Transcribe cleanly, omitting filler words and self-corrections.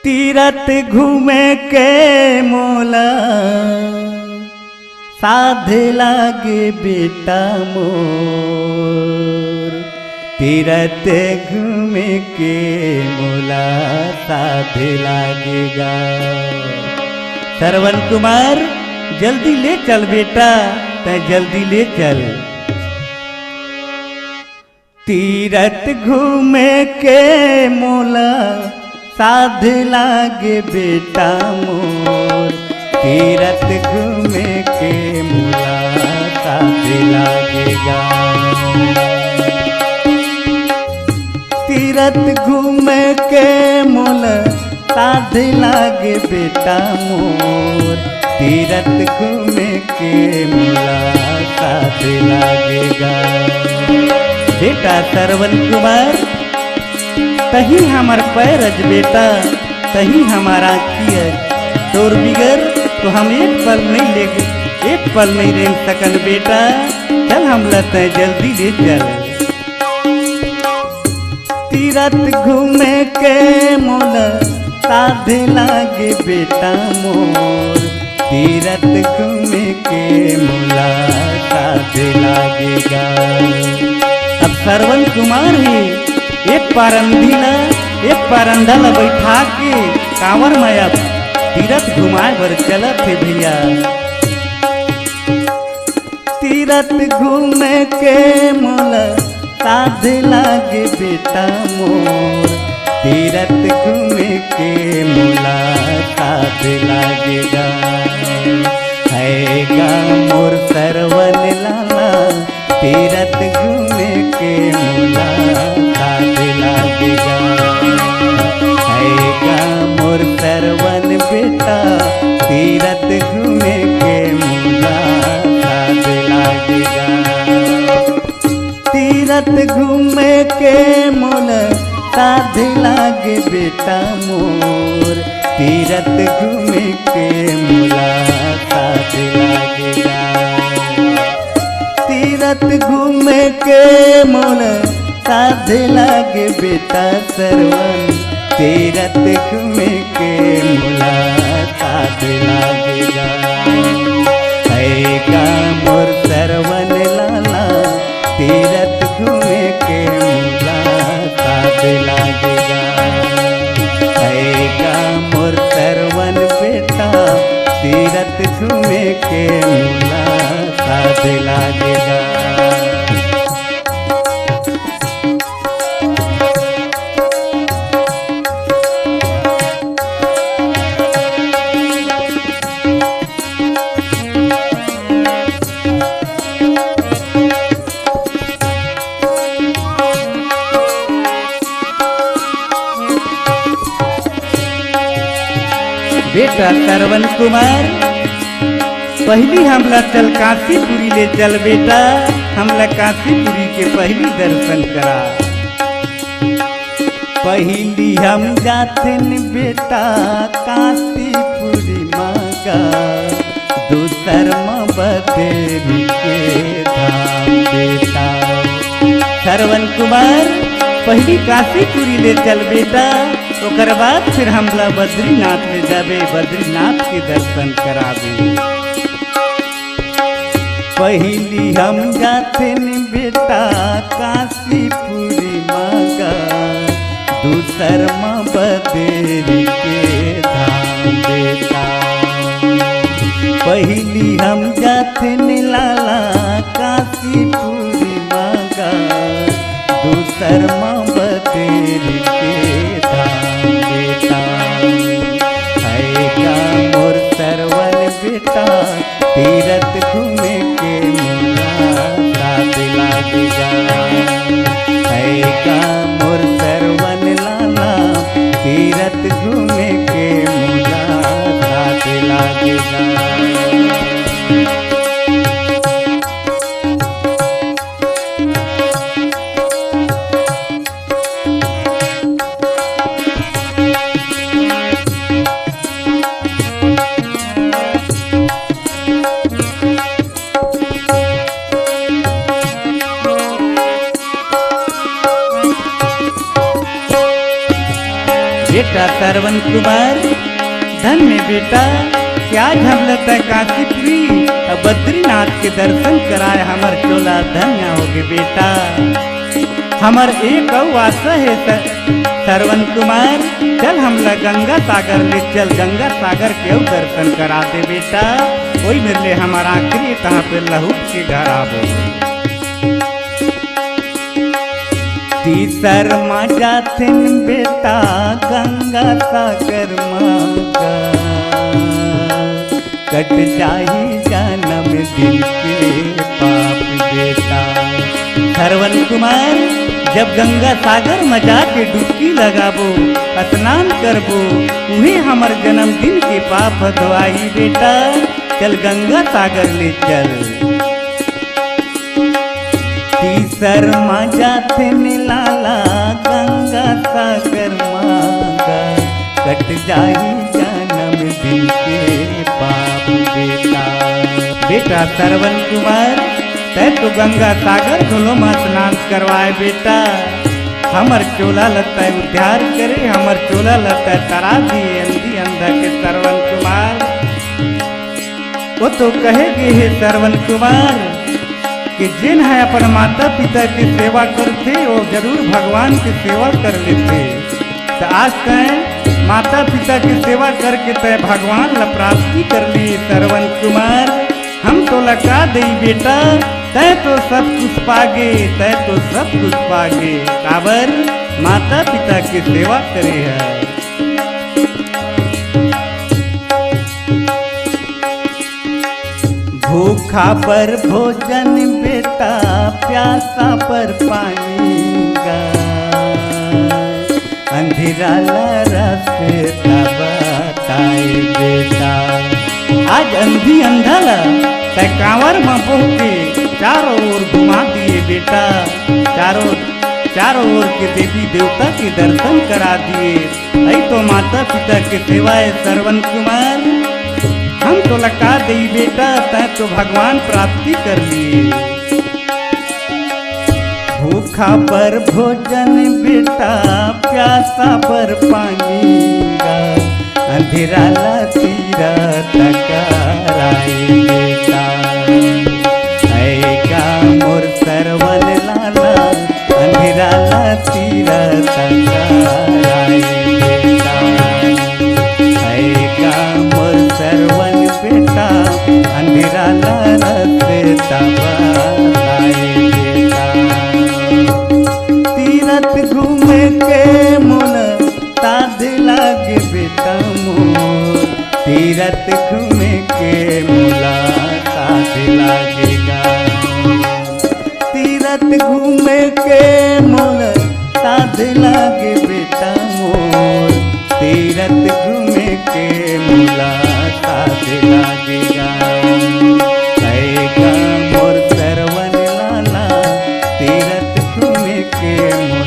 तीरथ घूमे के मोला साध लागे बेटा मोर। तीरथ घूमे के मोला साध लागेगा। श्रवण कुमार जल्दी ले चल बेटा, तै जल्दी ले चल। तीरथ घूमे के मोला साध लागे बेटा मोर। तीरथ घूमे के मोला साध लागेगा। तीरथ घूमे के मोला साध लागे बेटा मोर। तीरथ घूमे के मोला साध लागेगा। बेटा श्रवण कुमार तही हमार पैरज बेटा, तही हमारा कियर। तोर बिगर तो हम एक पल नहीं रह सकन बेटा। चल हम लते जल्दी ले चल। तीरथ घूमे के मोला साध लागे बेटा मोर। तीरथ घूमे के मोला साध लागेगा। अब श्रवण कुमार ही एक पारंधा ला बैठा के कांवर में अब तीरथ घुमाए बर चलत है भैया। तीरथ घूमे के मोला साध लागे बेटा मोर। तीरथ घूमे के मोला साध लागेगा। हैगा मोर श्रवण लाला तीरथ घूमे के मोला साध लागेगा। हैगा मोर श्रवण बेटा तीरथ घूमे के मोला साध लागेगा। तीरथ घूमे के मोला साध लागे बेटा मोर। तीरथ घूमे के मोला साध लागेगा। तीरथ घूमे के मोला साध लागे बेटा श्रवण। तीरथ घूमे के मोला साध लागेगा। हैगा मोर श्रवण लाला तीरथ घूमे के मोला साध लागेगा। हैगा मोर श्रवण बेटा तीरथ घूमे के मोला साध लागेगा। बेटा श्रवण कुमार पहली हमला चल काशीपुरी ले चल बेटा। हमला काशीपुरी के पहली दर्शन करा। पहली हम जाथिन बेटा काशीपुरी मांगा। दूसर माँ बदेरी के धाम बेटा। श्रवण कुमार पहली काशीपुरी ले चल बेटा। ओकर बाद फिर हमला बद्रीनाथ ले जाबे, बद्रीनाथ के दर्शन कराबे। पहली हम जाथिन बेटा काशीपुरी मांगा। दूसर माँ बदेरी के धाम बेटा। पहली हम जाथिन लाला काशीपुरी मांगा। दूसर माँ बदेरी के धाम बेटा। हैगा मोर श्रवण बेटा तीरथ घूमे के मोला साध लागेगा। हैगा मोर श्रवण लाला तीरथ बेटा श्रवण कुमार धन्य बेटा कि आज हम लगता काशीपुरी और बद्रीनाथ के दर्शन कराए हमर चोला धन्य होगे बेटा। हमर एक आशा है श्रवण कुमार चल हमला गंगा सागर ले चल, गंगा सागर के दर्शन करा दे बेटा। वही मेरे लिए हमारा आखिरी तहाँ पे लहूट के घर आबो। तीसर मजा थिन बेटा गंगा सागर मांगा, कट जाही जन्म दिन के पाप बेटा। श्रवण कुमार जब गंगा सागर में जाके डुबकी लगाबो स्नान करबो उन्हें हमर जन्मदिन के पाप धोआई बेटा। चल गंगा सागर ले चल। तीसर मजा थे लाला गंगा सागर मांगा, कट जाही जन्मदिन के पाप बेटा। बेटा श्रवण कुमार तै तो गंगा सागर धुलो में स्नान करवाए बेटा। हमर चोला लता उद्धार करे, हमर चोला लता तरा दिए अंधी अंधा के श्रवण कुमार। वो तो कहेगे हे श्रवण कुमार कि जिन है अपन माता पिता की सेवा करते वो जरूर भगवान की सेवा कर लेते। तो आज तय माता पिता की सेवा करके तय भगवान ला प्राप्ति कर ली श्रवण कुमार। हम तो लगा दे बेटा तय तो सब कुछ पागे, तय तो सब कुछ पागे काबर माता पिता की सेवा करे है। भूखा पर भोजन बेटा प्यासा पर पानी का, अंधेरा रास्ता बताए बेटा। आज अंधी अंधा ला कांवर में पहुँचे चारों ओर घुमा दिए बेटा। चारों ओर के देवी देवता के दर्शन करा दिए। ऐ तो माता पिता के सेवाए श्रवण कुमार हम तो लगा दे बेटा तै तो भगवान प्राप्ति कर लिए। भूखा पर भोजन बेटा प्यासा पर पानी का, अंधेरा तीरा तकाराए बेटा। ऐगा मोर श्रवण लाला अंधेरा तीरा तकाराए बेटा। ऐगा मोर श्रवण बेटा अंधेरा रास्ता बताए बेटा। तीरथ घूमे के मोन ताद लागे बेटा मोर, तीरथ घूमे के मोला ताद लागेगा। तीरथ घूमे के मोल ताद लागे बेटा मोर, तीरथ घूमे के मोला ताद लागेगा। ऐगा मोर श्रवण लाला तीरथ घूमे के मोला